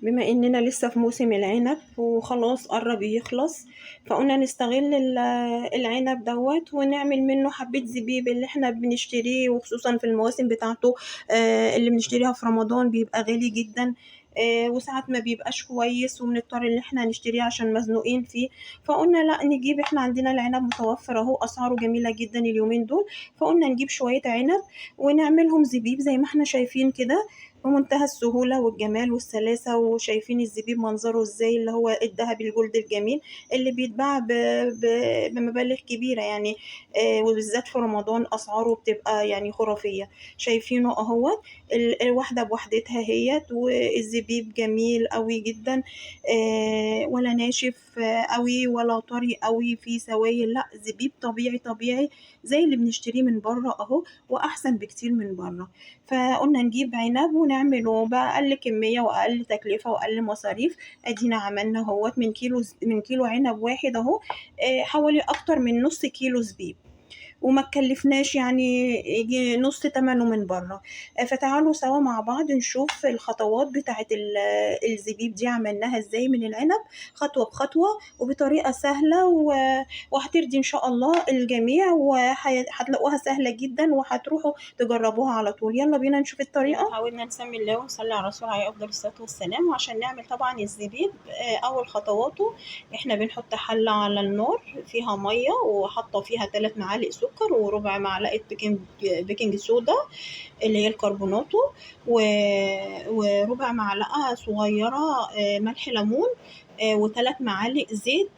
بما إننا لسه في موسم العنب وخلاص قرب يخلص، فقلنا نستغل العنب دوت ونعمل منه حبة زبيب اللي احنا بنشتريه، وخصوصا في المواسم بتاعته. اللي بنشتريها في رمضان بيبقى غالي جدا. وساعات ما بيبقاش كويس وبنضطر ان احنا نشتريه عشان مزنوقين فيه. فقلنا لا نجيب، احنا عندنا العنب متوفر اهو، اسعاره جميلة جدا اليومين دول. فقلنا نجيب شوية عنب ونعملهم زبيب زي ما احنا شايفين كده، بمنتهى السهولة والجمال والسلاسة. وشايفين الزبيب منظره ازاي، اللي هو الذهبي الجلد الجميل اللي بيتباع بمبالغ كبيرة يعني. وبالذات في رمضان أسعاره بتبقى يعني خرافية. شايفينه اهوت، الواحدة بوحدتها هيت، والزبيب جميل قوي جدا. ولا ناشف قوي ولا طري قوي فيه سوائل، لا زبيب طبيعي طبيعي زي اللي بنشتريه من بره اهو، واحسن بكتير من بره. فقلنا نجيب عنب ونعمله بأقل كمية وأقل تكلفة وأقل مصاريف. أدينا عملنا اهوت من كيلو عنب واحد اهو. حوالي أكتر من نص كيلو زبيب، وما تكلفناش يعني، يجي نص تمنه من بره. فتعالوا سوا مع بعض نشوف الخطوات بتاعت الزبيب دي عملناها ازاي من العنب، خطوة بخطوة وبطريقة سهلة، وهترضي ان شاء الله الجميع، وهتلاقوها سهلة جدا وهتروحوا تجربوها على طول. يلا بينا نشوف الطريقة. حاولنا نسمي الله ونصلي على الرسول عليه افضل الصلاة والسلام. وعشان نعمل طبعا الزبيب، اول خطواته احنا بنحط حلة على النار فيها مية، وحاطة فيها 3 معالق سكر وربع معلقة بيكنج صودا اللي هي الكربوناتو، وربع معلقة صغيرة ملح ليمون، و3 معالق زيت.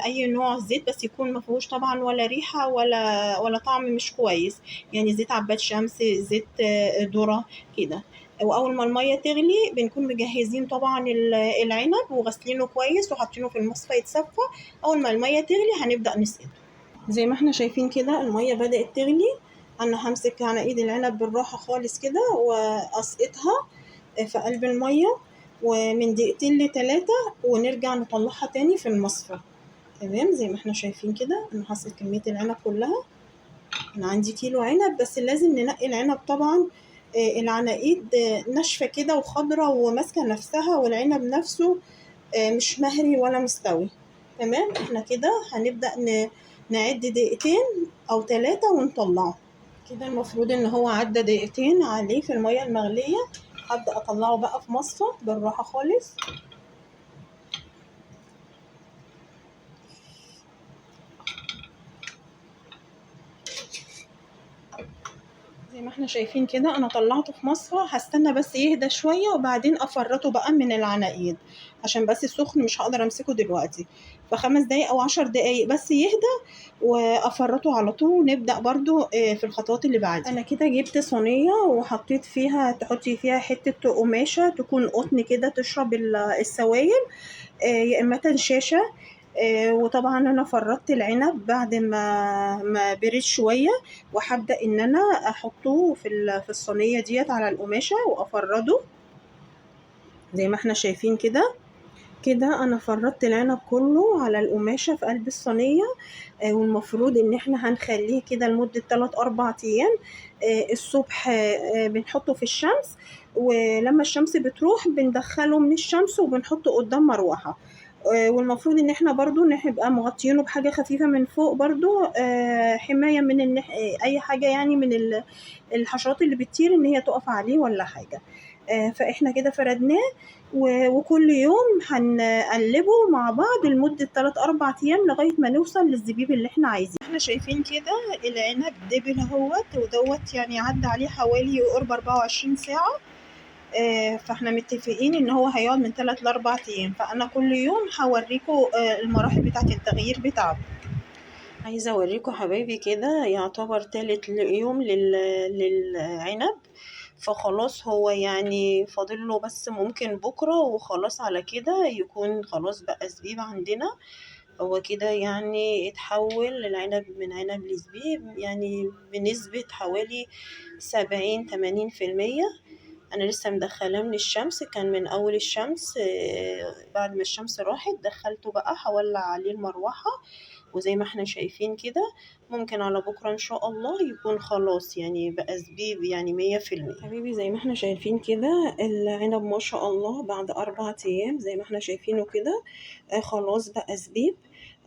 اي نوع زيت بس يكون ما فيهوش طبعا ولا ريحة ولا طعم مش كويس، يعني زيت عباد شمس، زيت ذرة كده. واول ما الميه تغلي بنكون مجهزين طبعا العنب وغسلينه كويس وحاطينه في المصفى يتصفى. اول ما الميه تغلي هنبدا نسقيه. زي ما احنا شايفين كده الميه بدات تغلي. انا همسك على ايد العنب بالراحه خالص كده واسقطها في قلب الميه، ومن دقيقتين لتلاتة ونرجع نطلعها تاني في المصفى. تمام، زي ما احنا شايفين كده انا هسقط كميه العنب كلها. انا عندي كيلو عنب، بس لازم ننقي العنب طبعا. العناقيد ناشفه كده وخضره وماسكه نفسها، والعنب نفسه مش مهري ولا مستوي. تمام، احنا كده هنبدأ نعد دقيقتين او 3 ونطلعه. كده المفروض ان هو عدى دقيقتين عليه في المية المغلية. هبدأ اطلعه بقى في مصفى بالراحة خالص. زي ما احنا شايفين كده انا طلعته في مصفى، هستنى بس يهدى شوية وبعدين افرطه بقى من العناقيد، عشان بس السخن مش هقدر امسكه دلوقتي. ف5 دقايق او 10 دقايق بس يهدى وافرطه على طول، ونبدأ برضو في الخطوات اللي بعد. انا كده جبت صينية وحطيت فيها، تحطي فيها حتة قماشة تكون قطن كده تشرب السوائل، يا اما شاشة. وطبعا انا فرطت العنب بعد ما برد شويه، وهبدا ان انا احطه في الصينيه ديت على القماشه وافرده. زي ما احنا شايفين كده، كده انا فرطت العنب كله على القماشه في قلب الصينيه. والمفروض ان احنا هنخليه كده لمده 3-4 ايام. الصبح بنحطه في الشمس، ولما الشمس بتروح بندخله من الشمس وبنحطه قدام مروحه. والمفروض ان احنا برضو نبقى مغطيينه بحاجة خفيفة من فوق برضو، حماية من اي حاجة يعني من الحشرات اللي بتطير ان هي تقف عليه ولا حاجة. فاحنا كده فردناه، وكل يوم هنقلبه مع بعض لمدة 3-4 ايام لغاية ما نوصل للزبيب اللي احنا عايزينه. احنا شايفين كده العنب دبل اهوت ودوت، يعني عدى عليه حوالي قرب 24 ساعة. فاحنا متفقين ان هو هيقعد من 3-4 ايام، فانا كل يوم هوريكم المراحل بتاعه التغيير بتاعه. عايزه اوريكم حبايبي كده يعتبر تالت يوم للعنب. فخلاص هو يعني فاضل له بس ممكن بكره وخلاص على كده يكون خلاص بقى زبيب عندنا. هو كده يعني اتحول العنب من عنب لزبيب يعني بنسبة حوالي 70-80%. انا لسه مدخلاه من الشمس، كان من اول الشمس. بعد ما الشمس راحت دخلته بقى، هولع عليه المروحة وزي ما احنا شايفين كده ممكن على بكرة ان شاء الله يكون خلاص يعني بقى زبيب يعني 100%. حبيبي زي ما احنا شايفين كده العنب ما شاء الله بعد 4 ايام زي ما احنا شايفينه كده خلاص بقى زبيب.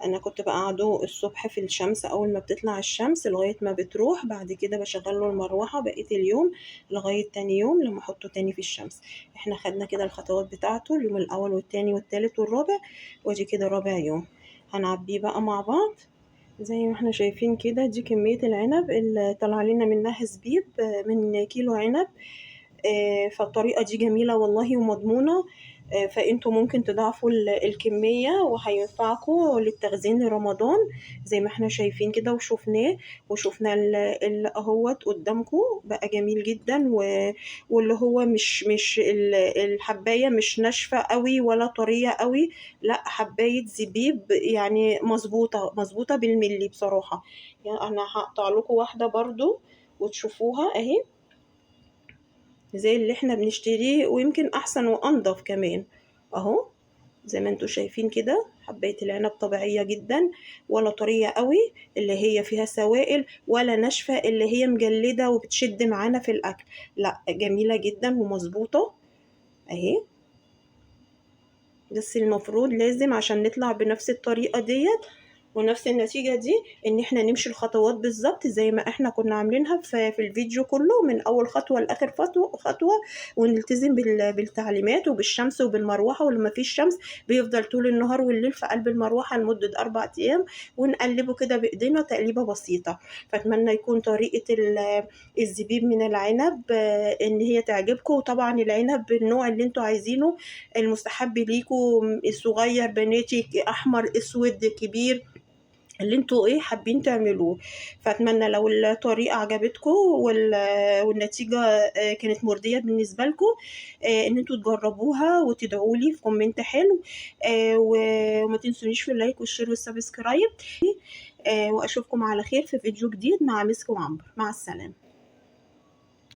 انا كنت بقعده الصبح في الشمس اول ما بتطلع الشمس لغاية ما بتروح، بعد كده بشغل له المروحة بقية اليوم لغاية تاني يوم لما احطه تاني في الشمس. احنا خدنا كده الخطوات بتاعته اليوم الاول والتاني والتالت والرابع، وادي كده رابع يوم هنعبيه بقى مع بعض. زي ما احنا شايفين كده دي كمية العنب اللي طلع لنا منها زبيب من كيلو عنب. فالطريقة دي جميلة والله ومضمونة. فانتوا ممكن تضاعفوا الكمية وهينفعكوا للتخزين لرمضان زي ما احنا شايفين كده وشفنا اهوت قدامكم بقى جميل جدا واللي هو مش الحباية مش ناشفة قوي ولا طرية قوي، لا حباية زبيب يعني مظبوطة بالملي بصراحة. يعني انا هقطع لكم واحدة برضو وتشوفوها اهي زي اللي احنا بنشتريه ويمكن احسن وانضف كمان اهو. زي ما انتوا شايفين كده حباية العنب طبيعية جدا، ولا طرية قوي اللي هي فيها سوائل ولا ناشفة اللي هي مجلدة وبتشد معانا في الاكل، لا جميلة جدا ومظبوطة اهي. بس المفروض لازم عشان نطلع بنفس الطريقة ديت ونفس النتيجة دي ان احنا نمشي الخطوات بالظبط زي ما احنا كنا عاملينها في الفيديو كله من اول خطوة لاخر خطوة ونلتزم بالتعليمات وبالشمس وبالمروحة، ولما فيش شمس بيفضل طول النهار والليل في قلب المروحة لمدة 4 ايام ونقلبه كده بايدينا تقليبة بسيطة. فاتمنى يكون طريقة الزبيب من العنب ان هي تعجبكم، وطبعا العنب النوع اللي انتوا عايزينه المستحب ليكم الصغير بناتي احمر اسود كبير اللي انتوا ايه حابين تعملوه. فاتمنى لو الطريقه عجبتكم والنتيجه كانت مرضيه بالنسبه لكم ان انتوا تجربوها وتدعوا لي في كومنت حلو وما تنسونيش في اللايك والشير والسبسكرايب. واشوفكم على خير في فيديو جديد مع مسك وعنبر. مع السلامه.